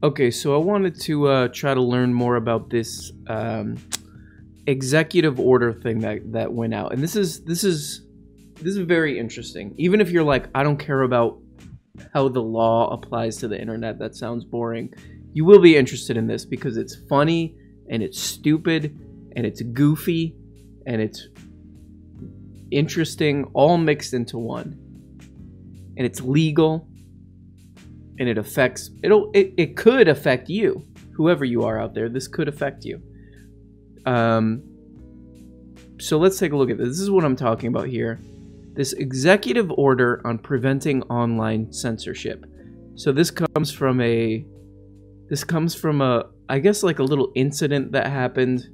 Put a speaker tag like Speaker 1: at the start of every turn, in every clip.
Speaker 1: Okay, so I wanted to try to learn more about this executive order thing that went out, and this is very interesting. Even if you're like, I don't care about how the law applies to the internet, that sounds boring. You will be interested in this because it's funny and it's stupid and it's goofy and it's interesting, all mixed into one. And it's legal. And it could affect you, whoever you are out there. This could affect you. So let's take a look at this. This is what I'm talking about here. This executive order on preventing online censorship. So this comes from a, I guess like a little incident that happened.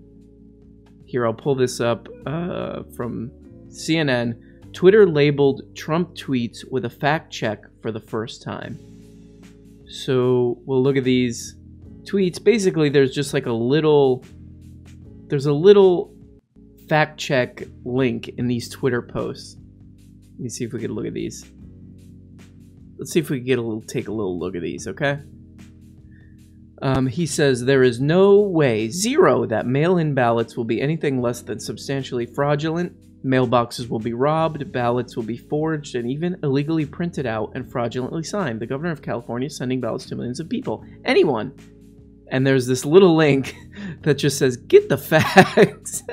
Speaker 1: Here, I'll pull this up from CNN. Twitter labeled Trump tweets with a fact check for the first time. So we'll look at these tweets. Basically, there's just like a little fact check link in these Twitter posts. Let me see if we can look at these. Let's see if we can take a little look at these, okay? He says, there is no way, zero, that mail-in ballots will be anything less than substantially fraudulent. Mailboxes will be robbed, ballots will be forged, and even illegally printed out and fraudulently signed. The governor of California is sending ballots to millions of people. Anyone. And there's this little link that just says, get the facts.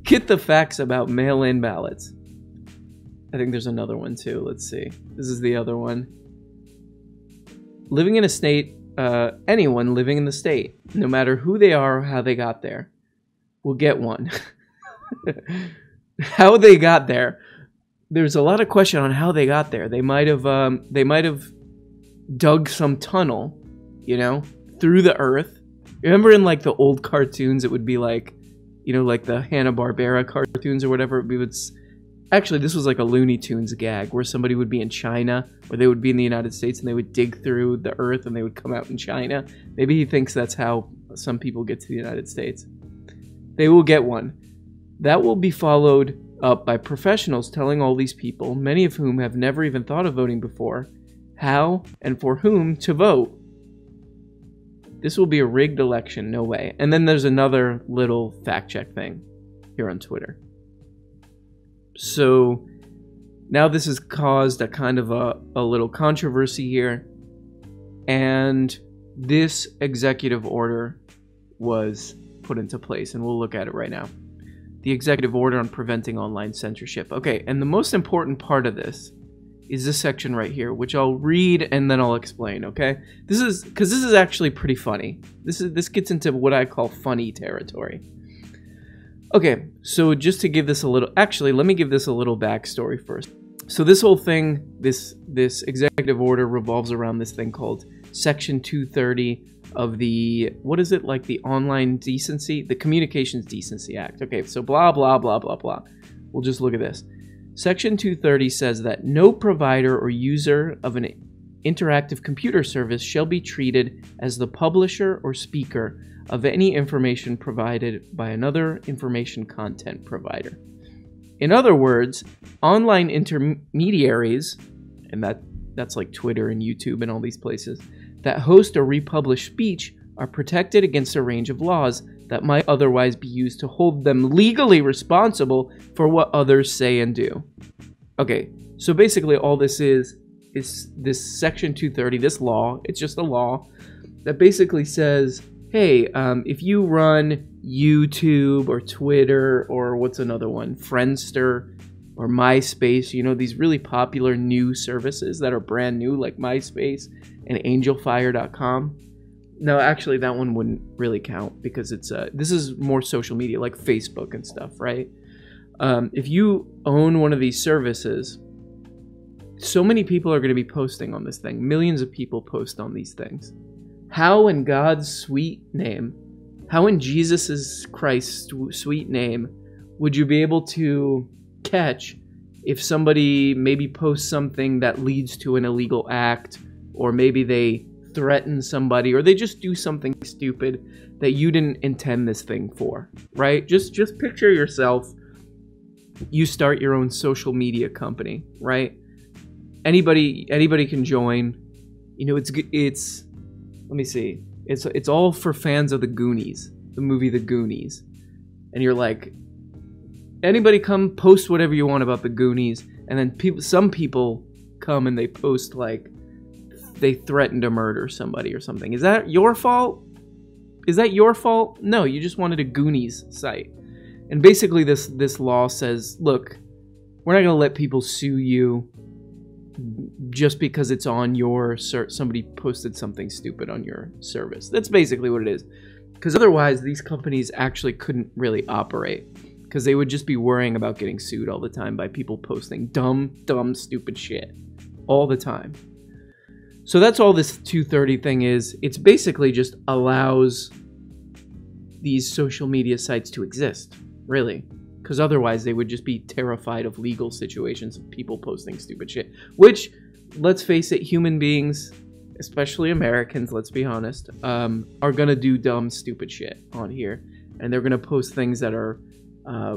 Speaker 1: Get the facts about mail-in ballots. I think there's another one too. Let's see. This is the other one. Living in a state, anyone living in the state, no matter who they are or how they got there, will get one. How they got there. There's a lot of question on how they got there. They might have dug some tunnel, you know, through the earth. Remember in like the old cartoons, it would be like, you know, like the Hanna-Barbera cartoons or whatever. Actually, this was like a Looney Tunes gag where somebody would be in China or they would be in the United States and they would dig through the earth and they would come out in China. Maybe he thinks that's how some people get to the United States. They will get one. That will be followed up by professionals telling all these people, many of whom have never even thought of voting before, how and for whom to vote. This will be a rigged election, no way. And then there's another little fact check thing here on Twitter. So now this has caused a kind of a little controversy here. And this executive order was put into place, and we'll look at it right now. The executive order on preventing online censorship. Okay, and the most important part of this is this section right here, which I'll read and then I'll explain, okay? This is actually pretty funny. This gets into what I call funny territory. Okay, so just to give this a little, actually, let me give this a little backstory first. So this whole thing, this executive order revolves around this thing called Section 230 of the, what is it, like the Online Decency, the Communications Decency Act. Okay, so blah, blah, blah, blah, blah. We'll just look at this. Section 230 says that no provider or user of an interactive computer service shall be treated as the publisher or speaker of any information provided by another information content provider. In other words, online intermediaries, and that's like Twitter and YouTube and all these places, that host or republish speech are protected against a range of laws that might otherwise be used to hold them legally responsible for what others say and do. Okay, so basically all this is this Section 230, this law, it's just a law that basically says, hey, if you run YouTube or Twitter or what's another one, Friendster or MySpace, you know, these really popular new services that are brand new like MySpace and AngelFire.com. No, actually that one wouldn't really count because it's this is more social media like Facebook and stuff, right? If you own one of these services, so many people are going to be posting on this thing. Millions of people post on these things. How in God's sweet name, how in Jesus Christ's sweet name would you be able to catch if somebody maybe posts something that leads to an illegal act, or maybe they threaten somebody, or they just do something stupid that you didn't intend this thing for, right? Just picture yourself, you start your own social media company, right? Anybody can join. You know, it's let me see. It's all for fans of the Goonies, the movie The Goonies. And you're like, anybody come post whatever you want about the Goonies, and then some people come and they post like they threatened to murder somebody or something. Is that your fault? Is that your fault? No, you just wanted a Goonies site. And basically this law says, look, we're not going to let people sue you just because it's on your somebody posted something stupid on your service. That's basically what it is. Because otherwise, these companies actually couldn't really operate. Because they would just be worrying about getting sued all the time by people posting dumb, stupid shit all the time. So that's all this 230 thing is. It's basically just allows these social media sites to exist, really. Because otherwise they would just be terrified of legal situations of people posting stupid shit. Which, let's face it, human beings, especially Americans, let's be honest, are going to do dumb, stupid shit on here. And they're going to post things that are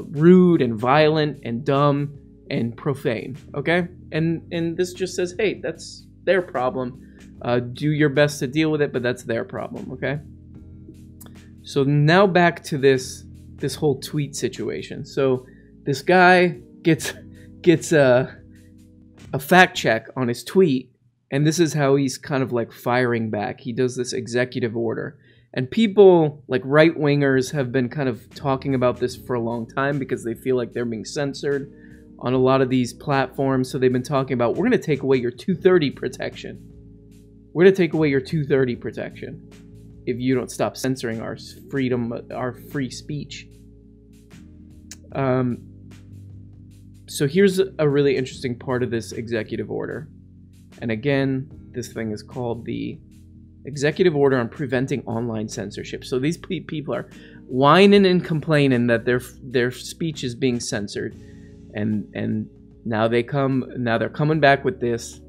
Speaker 1: rude and violent and dumb and profane, okay? And this just says, hey, that's their problem. Do your best to deal with it, but that's their problem, okay? So now back to this whole tweet situation. So this guy gets a fact check on his tweet, and this is how he's kind of like firing back. He does this executive order. And people, like right-wingers, have been kind of talking about this for a long time because they feel like they're being censored on a lot of these platforms. So they've been talking about, we're going to take away your 230 protection. We're going to take away your 230 protection if you don't stop censoring our freedom, our free speech. So here's a really interesting part of this executive order. And again, this thing is called the Executive Order on Preventing Online Censorship. So these people are whining and complaining that their speech is being censored, and now they're coming back with this.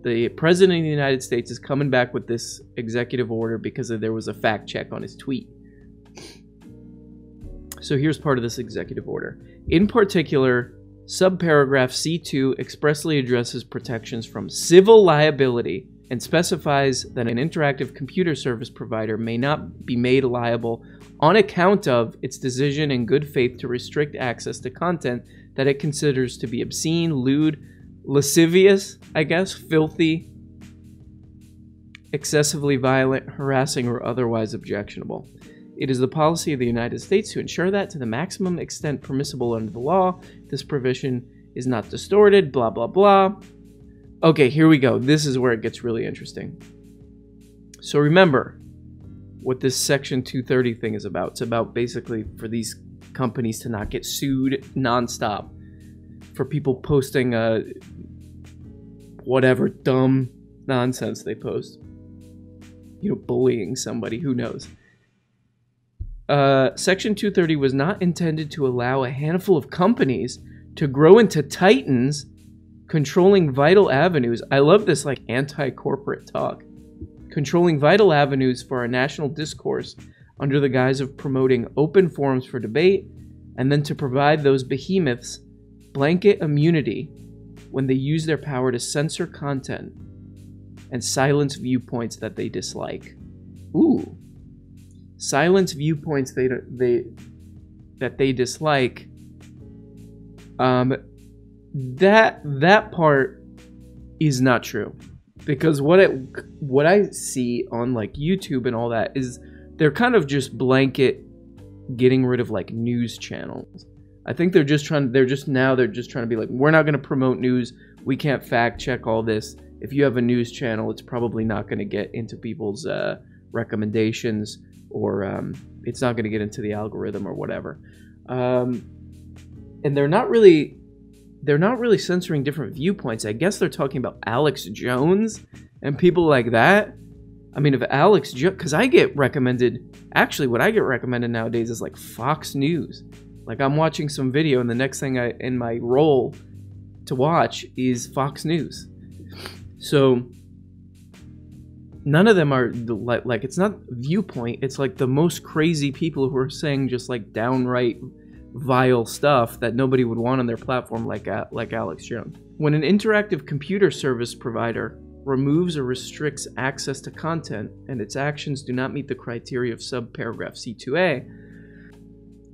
Speaker 1: The President of the United States is coming back with this executive order because there was a fact check on his tweet. So here's part of this executive order. In particular, subparagraph C2 expressly addresses protections from civil liability and specifies that an interactive computer service provider may not be made liable on account of its decision in good faith to restrict access to content that it considers to be obscene, lewd, lascivious, I guess, filthy, excessively violent, harassing, or otherwise objectionable. It is the policy of the United States to ensure that, to the maximum extent permissible under the law, this provision is not distorted, blah, blah, blah. Okay, here we go. This is where it gets really interesting. So remember what this Section 230 thing is about. It's about basically for these companies to not get sued nonstop for people posting whatever dumb nonsense they post. You know, bullying somebody, who knows. Section 230 was not intended to allow a handful of companies to grow into titans controlling vital avenues. I love this, like, anti-corporate talk. Controlling vital avenues for our national discourse under the guise of promoting open forums for debate, and then to provide those behemoths blanket immunity when they use their power to censor content and silence viewpoints that they dislike. Ooh. Silence viewpoints that they dislike. That part is not true, because what I see on like YouTube and all that is they're kind of just blanket getting rid of like news channels. I think they're just trying to be like, we're not going to promote news. We can't fact check all this. If you have a news channel, it's probably not going to get into people's recommendations, or it's not going to get into the algorithm or whatever. And they're not really censoring different viewpoints. I guess they're talking about Alex Jones and people like that. I mean, if Alex Jones, because I get recommended, actually what I get recommended nowadays is like Fox News. Like I'm watching some video and the next thing in my roll to watch is Fox News. So none of them are like it's not viewpoint. It's like the most crazy people who are saying just like downright vile stuff that nobody would want on their platform, like Alex Jones. When an interactive computer service provider removes or restricts access to content and its actions do not meet the criteria of subparagraph C2A,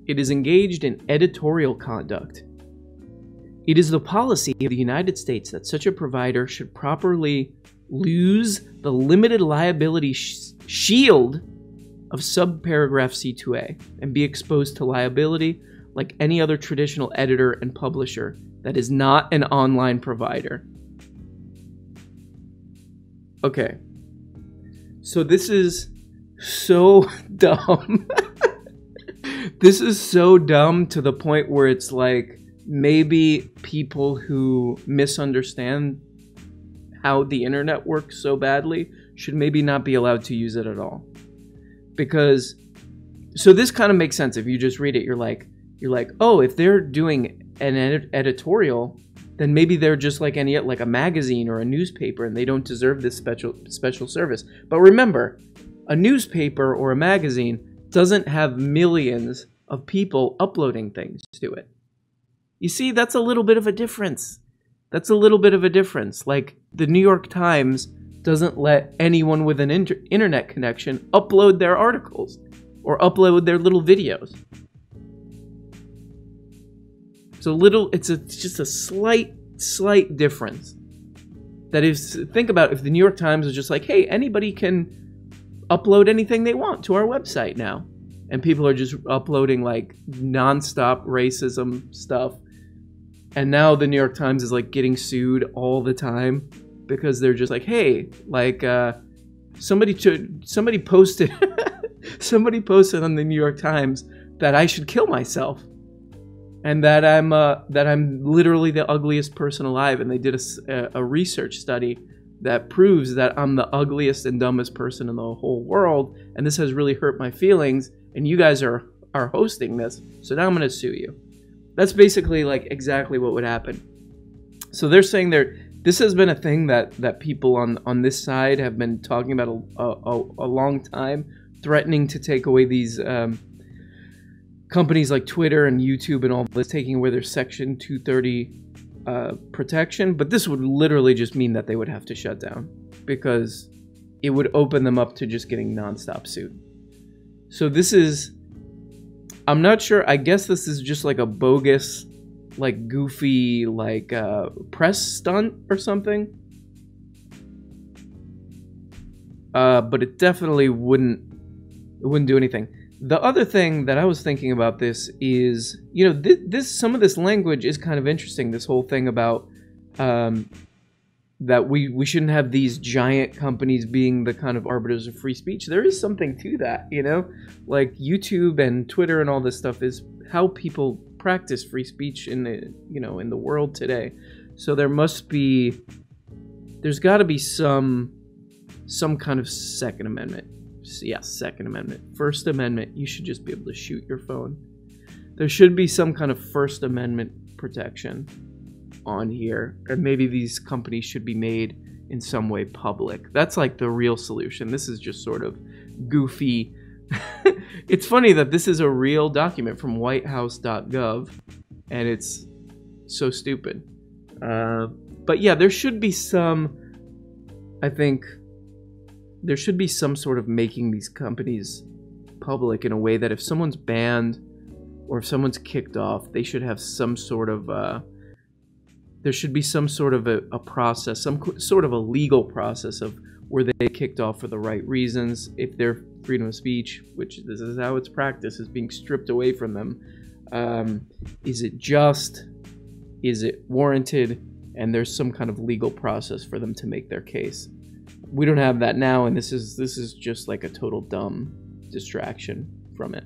Speaker 1: it is engaged in editorial conduct. It is the policy of the United States that such a provider should properly lose the limited liability shield of subparagraph C2A and be exposed to liability like any other traditional editor and publisher that is not an online provider. Okay, so this is so dumb. This is so dumb to the point where it's like maybe people who misunderstand how the internet works so badly should maybe not be allowed to use it at all. Because, so this kind of makes sense. If you just read it, you're like, oh, if they're doing an editorial, then maybe they're just like like a magazine or a newspaper, and they don't deserve this special service. But remember, a newspaper or a magazine doesn't have millions of people uploading things to it. You see, that's a little bit of a difference. That's a little bit of a difference. Like, the New York Times doesn't let anyone with an internet connection upload their articles or upload their little videos. It's just a slight difference. That is, think about if the New York Times was just like, hey, anybody can upload anything they want to our website now. And people are just uploading like nonstop racism stuff. And now the New York Times is like getting sued all the time because they're just like, hey, like somebody posted somebody posted on the New York Times that I should kill myself. And that I'm literally the ugliest person alive. And they did a research study that proves that I'm the ugliest and dumbest person in the whole world. And this has really hurt my feelings. And you guys are hosting this. So now I'm going to sue you. That's basically like exactly what would happen. So they're saying this has been a thing that people on this side have been talking about a long time, threatening to take away these companies like Twitter and YouTube and all this, taking away their Section 230 protection. But this would literally just mean that they would have to shut down because it would open them up to just getting nonstop sued. So this is, I'm not sure, I guess this is just like a bogus, like goofy, like press stunt or something. But it definitely wouldn't do anything. The other thing that I was thinking about this is, you know, some of this language is kind of interesting. This whole thing about that we shouldn't have these giant companies being the kind of arbiters of free speech. There is something to that, you know? Like YouTube and Twitter and all this stuff is how people practice free speech in the, you know, in the world today. So there's got to be some kind of Second Amendment. Yeah, Second Amendment. First Amendment, you should just be able to shoot your phone. There should be some kind of First Amendment protection on here, and maybe these companies should be made in some way public. That's like the real solution. This is just sort of goofy. It's funny that this is a real document from whitehouse.gov, and it's so stupid. But yeah, there should be some, I think, there should be some sort of making these companies public in a way that if someone's banned or if someone's kicked off, they should have some sort of, there should be some sort of a process, some sort of a legal process of where they kicked off for the right reasons. If their freedom of speech, which this is how it's practiced, is being stripped away from them, is it just? Is it warranted? And there's some kind of legal process for them to make their case. We don't have that now, and this is just like a total dumb distraction from it.